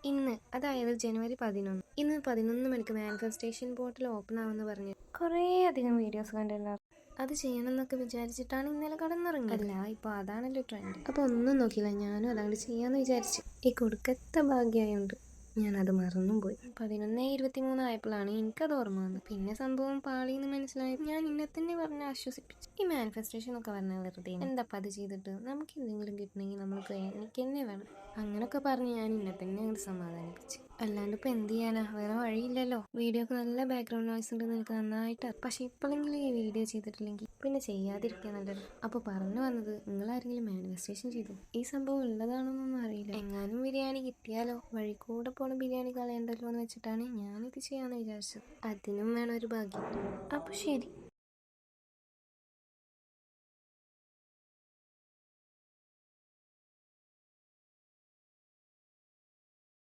ഇന്ന്, അതായത് ജനുവരി 11, ഇന്ന് 11 മണിക്ക് മാനിഫെസ്റ്റേഷൻ പോർട്ടൽ ഓപ്പൺ ആവുമെന്ന് പറഞ്ഞ് കുറേ അധികം വീഡിയോസ് കണ്ടിട്ടുണ്ടായിരുന്നു. അത് ചെയ്യണമെന്നൊക്കെ വിചാരിച്ചിട്ടാണ് ഇന്നലെ കടന്നിറങ്ങിയത്. അല്ല, ഇപ്പോൾ അതാണല്ലോ ട്രെൻഡ്. അപ്പോൾ ഒന്നും നോക്കിയില്ല, ഞാനും അതങ്ങോട്ട് ചെയ്യാമെന്ന് വിചാരിച്ചു. ഈ കൊടുക്കത്ത ഭാഗ്യമായുണ്ട് ഞാനത് മറന്നും പോയി. 11:23 ആയപ്പോഴാണ് എനിക്കത് ഓർമ്മ വന്നത്. പിന്നെ സംഭവം പാളിന്ന് മനസ്സിലായി. ഞാൻ ഇന്നെ തന്നെ പറഞ്ഞ് ആശ്വസിപ്പിച്ചു. ഈ മാനിഫെസ്റ്റേഷൻ ഒക്കെ പറഞ്ഞാൽ വെറുതെ എന്താപ്പം അത് ചെയ്തിട്ട്, നമുക്ക് എന്തെങ്കിലും കിട്ടണമെങ്കിൽ നമുക്ക് എനിക്ക് തന്നെ വേണം അങ്ങനൊക്കെ പറഞ്ഞ് ഞാൻ ഇന്നെ തന്നെ അങ്ങോട്ട് സമാധാനിപ്പിച്ചു. അല്ലാണ്ട് ഇപ്പം എന്ത് ചെയ്യാനാ, വേറെ വഴിയില്ലല്ലോ. വീഡിയോക്ക് നല്ല ബാക്ക്ഗ്രൗണ്ട് നോയ്സ് ഉണ്ടെന്ന് എനിക്ക് നന്നായിട്ട്. പക്ഷെ ഇപ്പോഴെങ്കിലും ഈ വീഡിയോ ചെയ്തിട്ടില്ലെങ്കിൽ പിന്നെ ചെയ്യാതിരിക്കാൻ നല്ലത്. അപ്പോൾ പറഞ്ഞു വന്നത്, നിങ്ങളാരെങ്കിലും മാനിഫെസ്റ്റേഷൻ ചെയ്തു? ഈ സംഭവം ഉള്ളതാണെന്നൊന്നും അറിയില്ല. എങ്ങാനും ബിരിയാണി കിട്ടിയാലോ, വഴി കൂടെ പോണ ബിരിയാണി കളയണ്ടല്ലോ എന്ന് വെച്ചിട്ടാണ് ഞാനിത് ചെയ്യാമെന്ന് വിചാരിച്ചത്. അതിനും വേണം ഒരു ഭാഗ്യം. അപ്പോൾ ശരി.